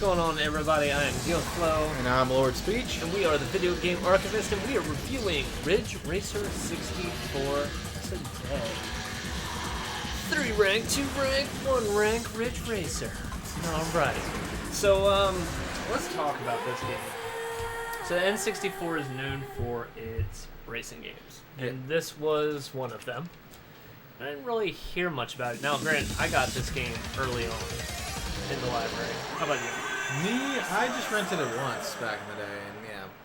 going on, everybody? I am Flo. And I'm Lord Speech. And we are the Video Game Archivist, and we are reviewing Ridge Racer 64 today. 3 rank, 2 rank, 1 rank, Ridge Racer. Alright. So, let's talk about this game. So, the N64 is known for its racing games. And this was one of them. I didn't really hear much about it. Now, granted, I got this game early on in the library. How about you? Me, I just rented it once back in the day,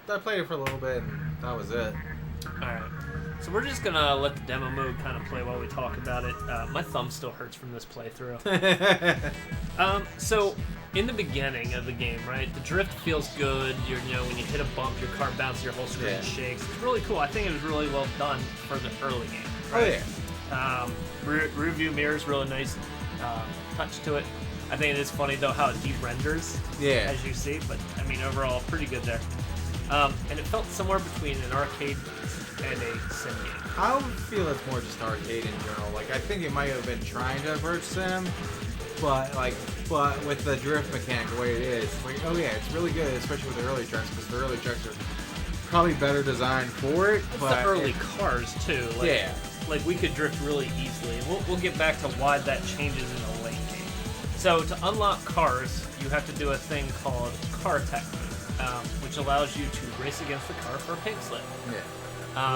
and I played it for a little bit, and that was it. Alright, so we're just gonna let the demo mode kind of play while we talk about it. My thumb still hurts from this playthrough. So, in the beginning of the game, right, the drift feels good. You know, when you hit a bump, your car bounces, your whole screen shakes. It's really cool. I think it was really well done for the early game. Right? Oh, yeah. Rear view mirror's really nice touch to it. I think it is funny, though, how it de-renders, as you see, but, I mean, overall, pretty good there. And it felt somewhere between an arcade and a sim game. I feel it's more just arcade in general. Like, I think it might have been trying to approach sim, but with the drift mechanic the way it is, like, oh yeah, it's really good, especially with the early tracks, because the early tracks are probably better designed for it. It's but the early cars, too. Like, Like, we could drift really easily, and we'll get back to why that changes in the late game. So, to unlock cars, you have to do a thing called car tech, which allows you to race against the car for a pink slip.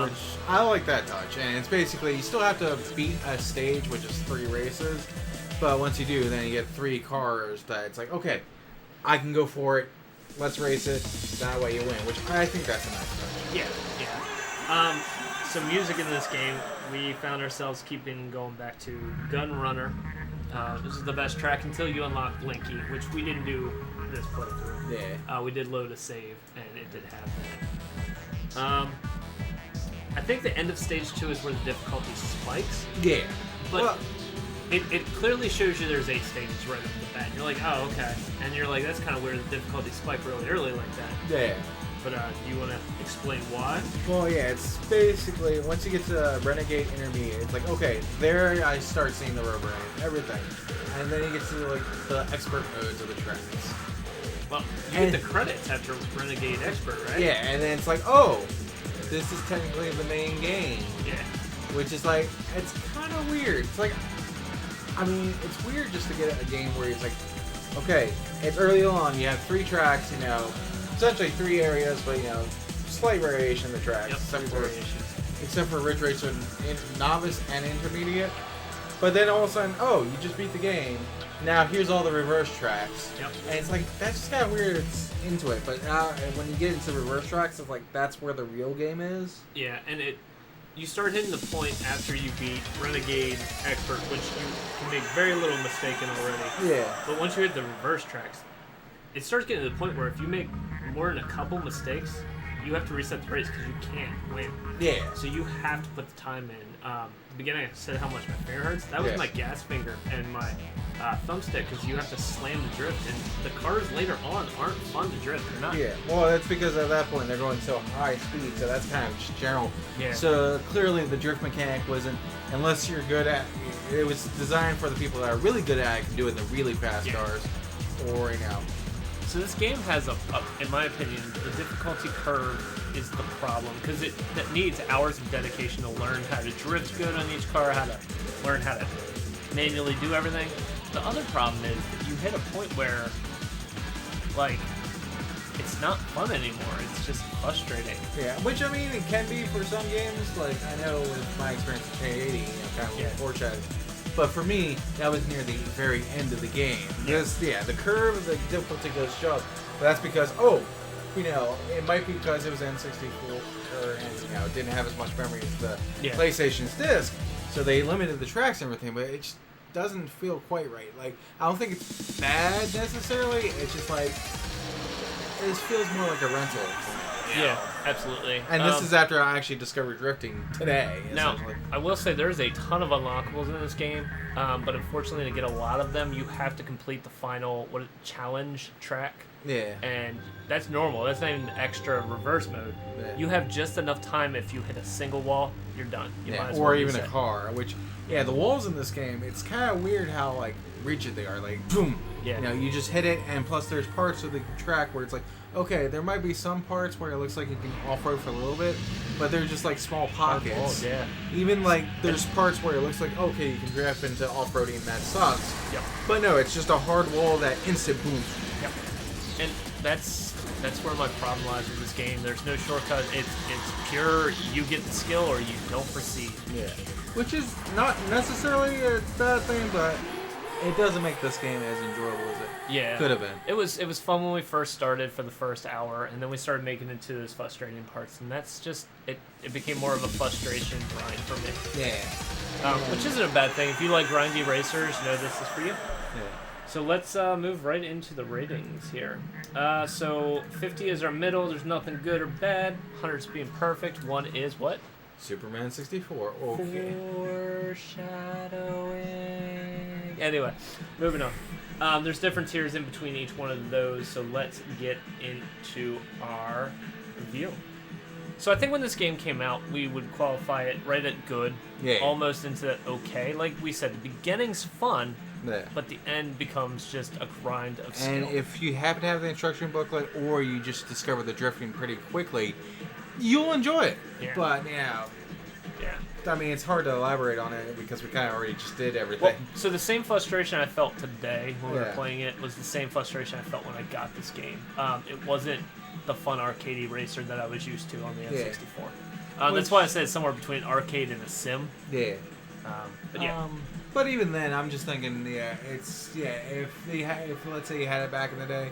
Which, I like that touch, and it's basically, you still have to beat a stage, which is 3 races, but once you do, then you get 3 cars that it's like, okay, I can go for it, let's race it, that way you win, which I think that's a nice touch. Yeah. So music in this game, we found ourselves going back to Gun Runner. This is the best track until you unlock Blinky, which we didn't do this playthrough. Yeah. We did load a save, and it did have that. I think the end of stage 2 is where the difficulty spikes. Yeah. But it clearly shows you there's 8 stages right off the bat. And you're like, oh, okay. And you're like, that's kind of weird, the difficulty spiked really early like that. Yeah. But do you want to explain why? Well, yeah, it's basically, once you get to Renegade Intermediate, it's like, okay, there I start seeing the rubber and everything. And then you get to, like, the expert modes of the tracks. Well, you get the credits after Renegade Expert, right? Yeah, and then it's like, oh, this is technically the main game. Yeah. Which is like, it's kind of weird. It's like, I mean, it's weird just to get a game where it's like, okay, it's early on, you have 3 tracks, you know, essentially 3 areas, but, you know, slight variation of the tracks. Except for Ridge Racer Novice and Intermediate. But then all of a sudden, oh, you just beat the game. Now here's all the reverse tracks. Yep. And it's like, that's just kind of weird. It's into it. But now, when you get into reverse tracks, it's like, that's where the real game is. Yeah, and you start hitting the point after you beat Renegade Expert, which you can make very little mistake in already. Yeah. But once you hit the reverse tracks, it starts getting to the point where if you make more than a couple mistakes, you have to reset the race because you can't win. Yeah. So you have to put the time in. The beginning I said how much my finger hurts. That was my gas finger and my thumbstick because you have to slam the drift. And the cars later on aren't fun to drift. They're not. Yeah. Well, that's because at that point they're going so high speed, so that's kind of just general. Yeah. So clearly the drift mechanic wasn't, unless you're good at, it was designed for the people that are really good at it, can do it in the really fast cars, or, you know. So this game has in my opinion, the difficulty curve is the problem because that needs hours of dedication to learn how to drift good on each car, how to learn how to manually do everything. The other problem is that you hit a point where, like, it's not fun anymore. It's just frustrating. Yeah, which, I mean, it can be for some games. Like, I know with my experience with K80, you know, kind of foreshadowing. But for me, that was near the very end of the game. Because, the curve of the difficulty goes sharp. But that's because, you know, it might be because it was N64, and, you know, it didn't have as much memory as the PlayStation's disc. So they limited the tracks and everything, but it just doesn't feel quite right. Like, I don't think it's bad necessarily. It's just like, it feels more like a rental. Yeah, absolutely. And this is after I actually discovered drifting today. Now, I will say there's a ton of unlockables in this game, but unfortunately to get a lot of them, you have to complete the final challenge track. Yeah. And that's normal. That's not even extra reverse mode. Yeah. You have just enough time. If you hit a single wall, you're done. You might as Or well even reset. a car, which, yeah, the walls in this game, it's kind of weird how, like, rigid they are. Like, boom. Yeah. You know, you just hit it, and plus there's parts of the track where it's like, okay, there might be some parts where it looks like you can off-road for a little bit, but they're just, like, small pockets. Walls, yeah. Even, like, there's parts where it looks like, okay, you can drift into off-roading, and that sucks. Yep. But no, it's just a hard wall that instant boom. Yep. And that's where my problem lies with this game. There's no shortcut. It's pure. You get the skill or you don't proceed. Yeah. Which is not necessarily a bad thing, but it doesn't make this game as enjoyable as it could have been. It was fun when we first started for the first hour, and then we started making it to those frustrating parts, and that's just it became more of a frustration grind for me. Yeah. Which isn't a bad thing. If you like grindy racers, you know this is for you. Yeah. So let's move right into the ratings here. So 50 is our middle. There's nothing good or bad. 100's being perfect. 1 is what? Superman 64. Okay. Foreshadowing. Anyway, moving on. There's different tiers in between each one of those, so let's get into our review. So I think when this game came out, we would qualify it right at good, almost into that okay. Like we said, the beginning's fun, but the end becomes just a grind of skill. And if you happen to have the instruction booklet, or you just discover the drifting pretty quickly, you'll enjoy it. Yeah. But, yeah. I mean, it's hard to elaborate on it because we kind of already just did everything. Well, so the same frustration I felt today when we were Yeah. playing it was the same frustration I felt when I got this game. It wasn't the fun arcadey racer that I was used to on the N64. That's why I said it's somewhere between arcade and a sim. Yeah. But yeah. But even then, I'm just thinking, if let's say you had it back in the day,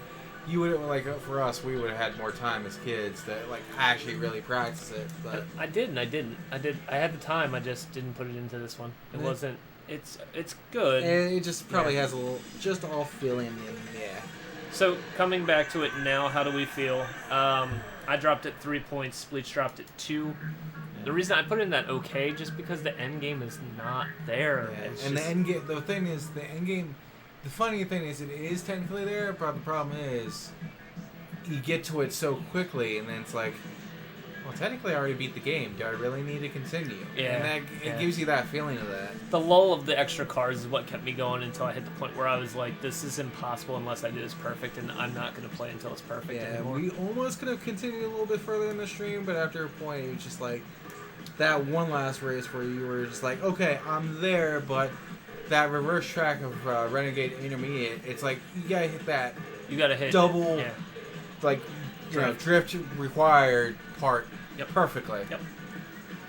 you would, like, for us, we would have had more time as kids to, like, actually really practice it. But I didn't. I had the time. I just didn't put it into this one. It wasn't. It's good. And it just probably has a little, just off feeling, and So coming back to it now, how do we feel? I dropped it 3 points. Bleach dropped it 2. The reason I put it in that okay, just because the end game is not there. And the end game, the thing is, the end game. The funny thing is, it is technically there, but the problem is, you get to it so quickly, and then it's like, well, technically I already beat the game. Do I really need to continue? Yeah. And it gives you that feeling of that. The lull of the extra cars is what kept me going until I hit the point where I was like, this is impossible unless I do this perfect, and I'm not going to play until it's perfect anymore. We almost could have continued a little bit further in the stream, but after a point, it was just like, that one last race where you were just like, okay, I'm there, but that reverse track of Renegade Intermediate, it's like, you gotta hit that. You gotta hit double, like, drift required part perfectly. Yep.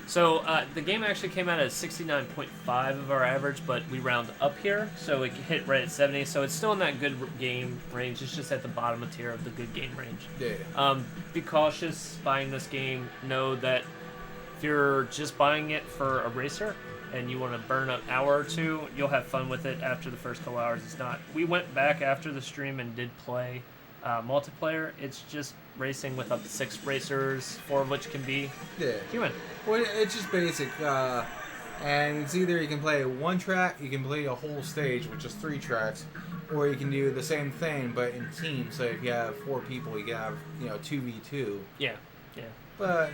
So the game actually came out at 69.5 of our average, but we round up here, so it hit right at 70. So it's still in that good game range. It's just at the bottom of tier of the good game range. Yeah. Be cautious buying this game. Know that if you're just buying it for a racer and you want to burn an hour or two, you'll have fun with it after the first couple hours. It's not. We went back after the stream and did play multiplayer. It's just racing with up to 6 racers, 4 of which can be human. Well, it's just basic. And it's either you can play one track, you can play a whole stage, which is 3 tracks, or you can do the same thing but in teams. So if you have 4 people, you can have 2v2. Yeah. But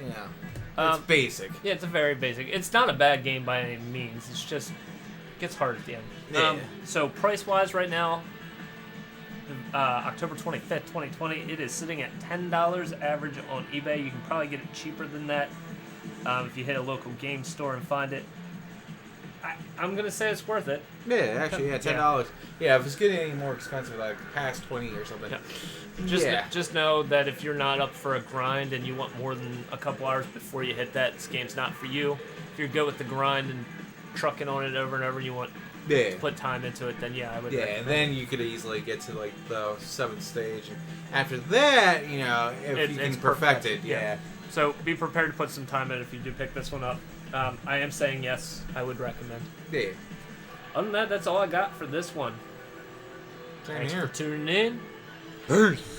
it's basic. Yeah, it's a very basic. It's not a bad game by any means. It's just it gets hard at the end. Yeah. So price wise, right now, October 25th, 2020, it is sitting at $10 average on eBay. You can probably get it cheaper than that if you hit a local game store and find it. I'm gonna say it's worth it. Yeah, actually, $10. Yeah, if it's getting any more expensive, like past 20 or something. Just know that if you're not up for a grind and you want more than a couple hours before you hit that, this game's not for you. If you're good with the grind and trucking on it over and over, and you want to put time into it, then I would. Yeah, and then you could easily get to like the 7th stage. And after that, if you can perfect it, So be prepared to put some time in if you do pick this one up. I am saying yes, I would recommend. Yeah. Other than that, that's all I got for this one. Same Thanks here. for tuning in. Peace.